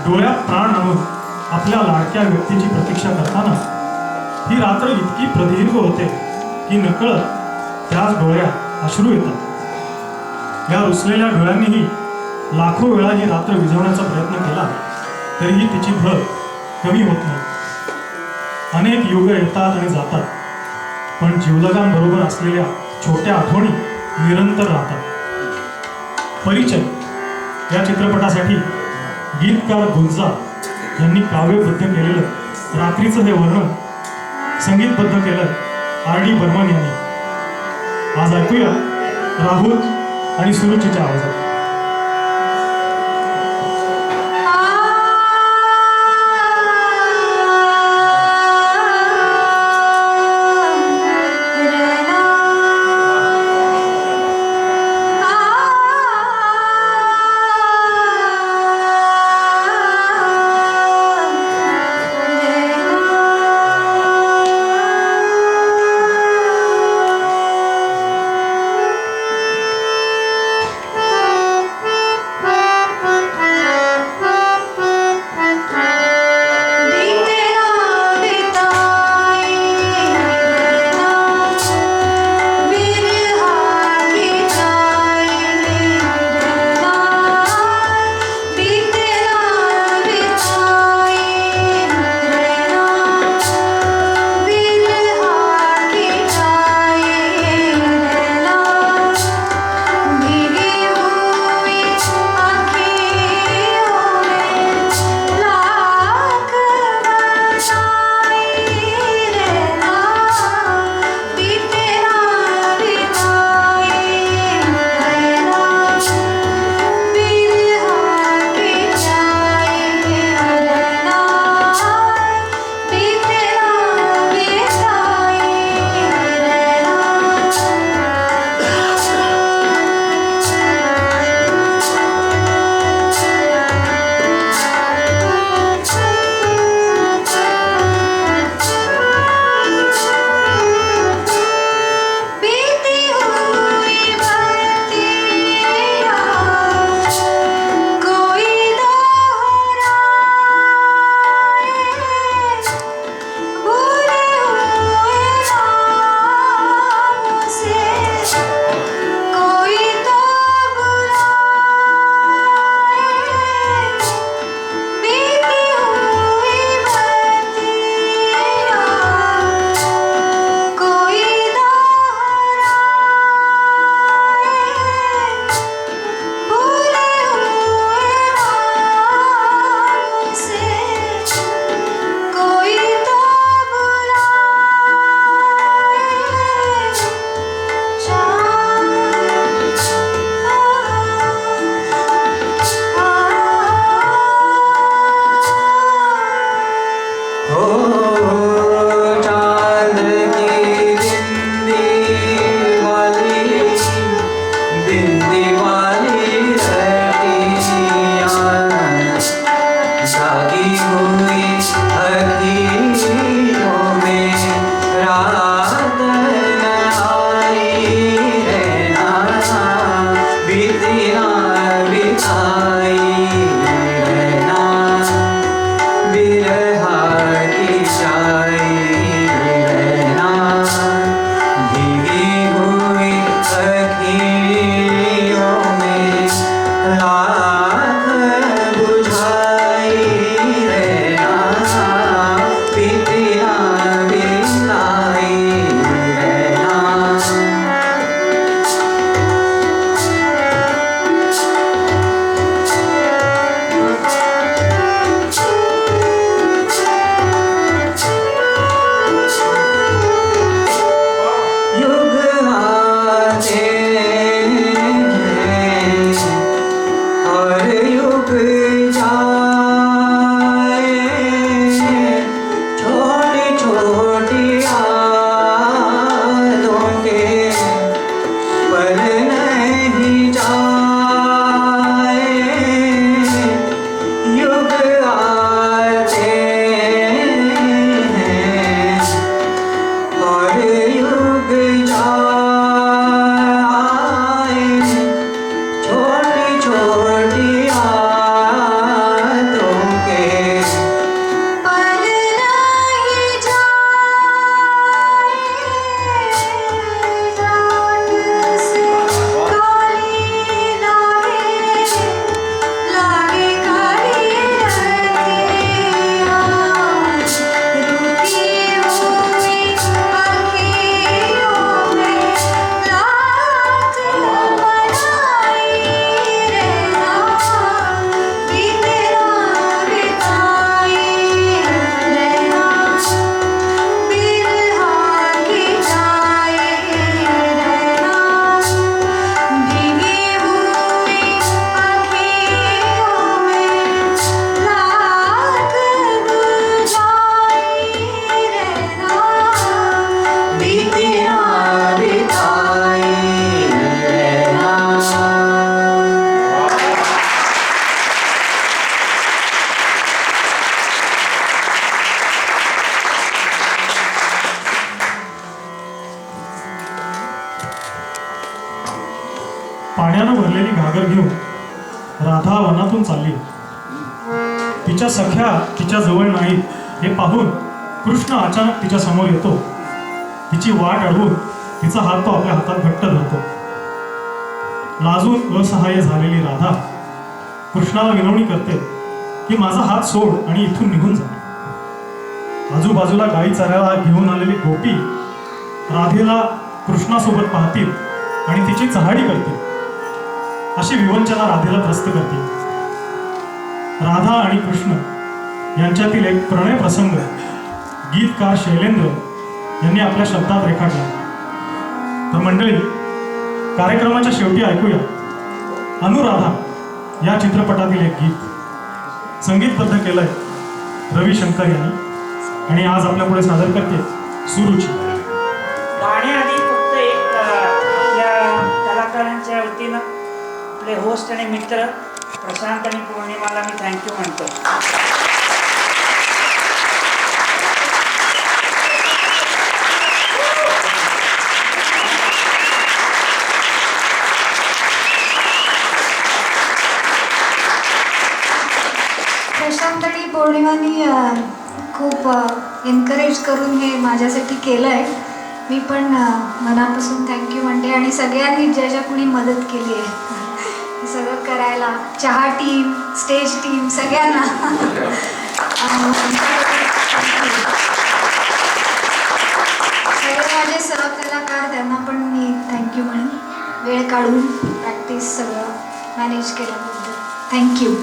डोळ्यात प्राण आणून आपल्या लाडक्या व्यक्तीची प्रतीक्षा करताना ही रात्र इतकी प्रदीर्घ होते की नकळत त्याच डोळ्यात अश्रू येतात. या रुसलेल्या डोळ्यांनीही लाखो वेळा ही रात्र विझवण्याचा प्रयत्न केला तरीही तिची भर कमी होत नाही. अनेक युग येतात आणि जातात, पण जीवलगांबरोबर असलेल्या छोट्या आठवणी निरंतर राहतात. परिचय या चित्रपटासाठी गीतकार गुलजार यांनी काव्यबद्ध केलेलं रात्रीचं हे वर्णन संगीतबद्ध केलं R.D. बर्मन यांनी. आज ऐकूया राहुल आणि सुरुचीच्या आवाजात. सागर घेऊन राधा वनातून चालली. तिच्या सख्या तिच्या जवळ नाही हे पाहून कृष्ण अचानक तिच्या समोर येतो. तिची वाट अडवून तिचा हात तो आपल्या हातात घट्ट धरतो. लाजून असहाय्य झालेली राधा कृष्णाला विनवणी करते की माझा हात सोड आणि इथून निघून जा. आजूबाजूला गाई चरायला घेऊन आलेली गोपी राधेला कृष्णासोबत पाहतील आणि तिची चहाडी करतील. अशी विवंचना राधेला त्रस्त करते. राधा आणि कृष्ण यांच्यातील एक प्रणय प्रसंग गीतकार शैलेंद्र यांनी आपल्या शब्दात रेखाटला. तर मंडळी, कार्यक्रमाच्या शेवटी ऐकूया अनुराधा या चित्रपटातील एक गीत संगीतबद्ध केलंय रविशंकर यांनी आणि आज आपल्या पुढे सादर करते सुरुची. गाण्याआधी फक्त एक आपल्या कलाकारांच्या वतीनं आपले होस्ट आणि मित्र प्रशांत आणि पौर्णिमाला मी थँक्यू म्हणतो. प्रशांत आणि पौर्णिमानी खूप एनकरेज करून हे माझ्यासाठी केलं आहे. मी पण मनापासून थँक्यू म्हणते आणि सगळ्यांनी ज्या ज्या कुणी मदत केली आहे हे सगळं करायला, चहा टीम, स्टेज टीम, सगळ्यांना सगळे माझे सहकलाकार त्यांना पण मी थँक्यू म्हणेन. वेळ काढून प्रॅक्टिस सगळं मॅनेज केल्याबद्दल थँक्यू.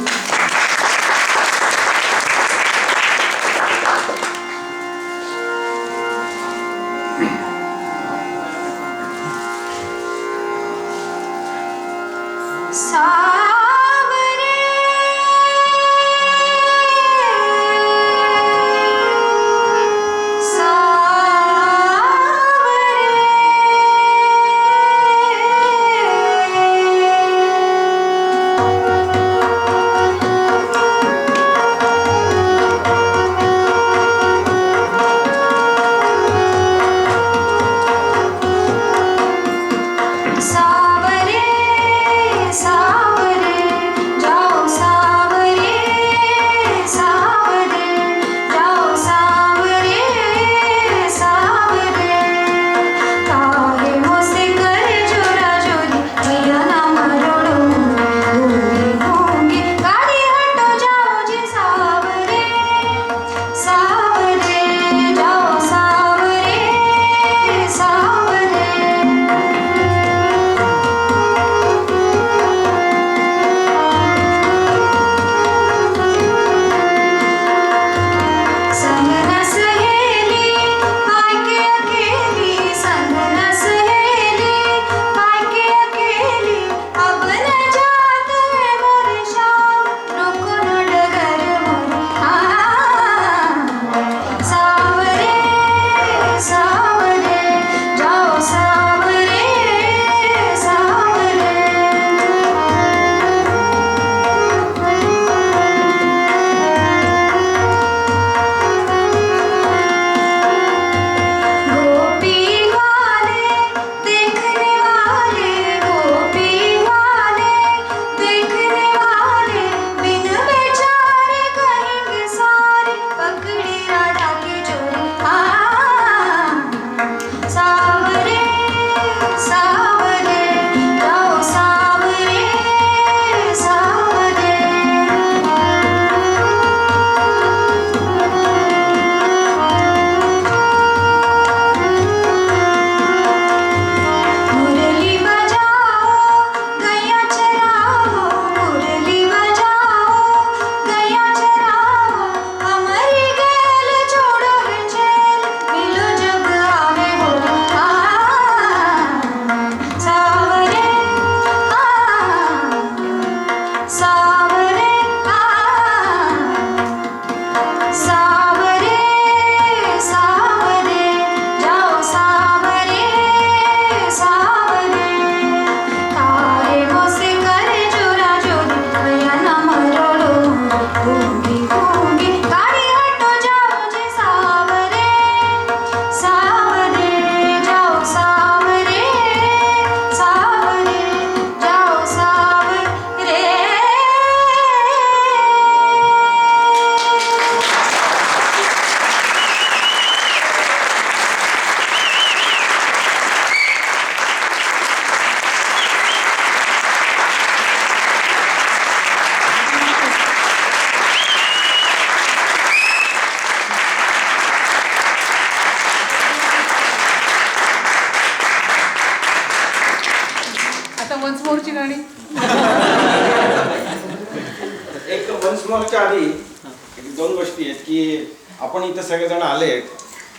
ऑफच्या आधी एक 2 गोष्टी आहेत की आपण इथं सगळेजण आले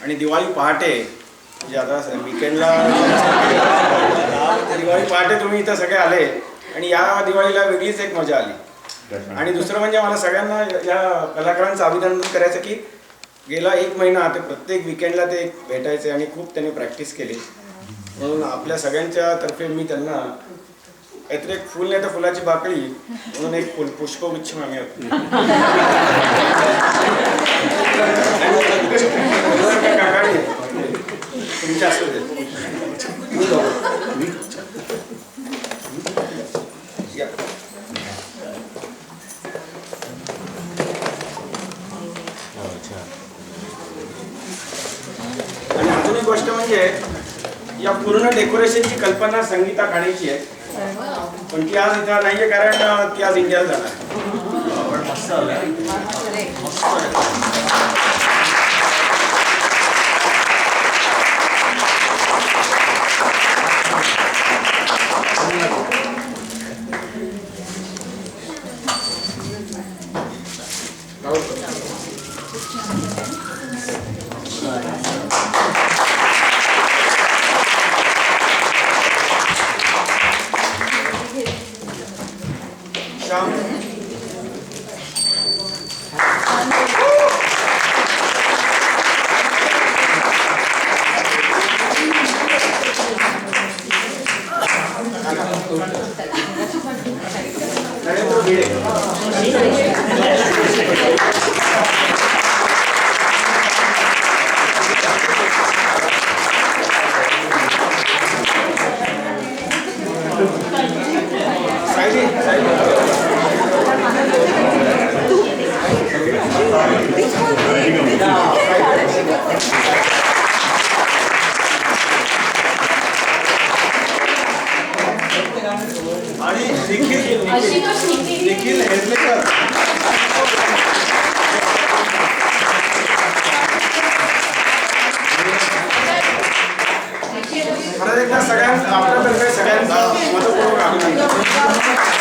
आणि दिवाळी पहाटे म्हणजे आता विकेंडला दिवाळी पहाटे तुम्ही इथं सगळे आले आणि या दिवाळीला वेगळीच एक मजा आली. आणि दुसरं म्हणजे मला सगळ्यांना या कलाकारांचं अभिनंदन करायचं की गेला 1 महिना ते प्रत्येक विकेंडला ते भेटायचे आणि खूप त्यांनी प्रॅक्टिस केली. म्हणून आपल्या सगळ्यांच्या तर्फे मी त्यांना काहीतरी एक फुल नाही तर फुलाची बाकळी म्हणून एक पुष्पगुच्छ मागेल. काकाने तुमच्या असू दे. आणि अजून एक गोष्ट म्हणजे या पूर्ण डेकोरेशनची कल्पना संगीता काढायची आहे पण ती आज इथं नाहीये कारण ती आज इंडियाला जाणार. पण मस्त श्याम नरेंद्र भिडे सायली आणि निखिल हेरलेकर परत एकदा सगळ्यांना आपल्यातर्फे सगळ्यांचा मतपूर्वक अभिनंदन.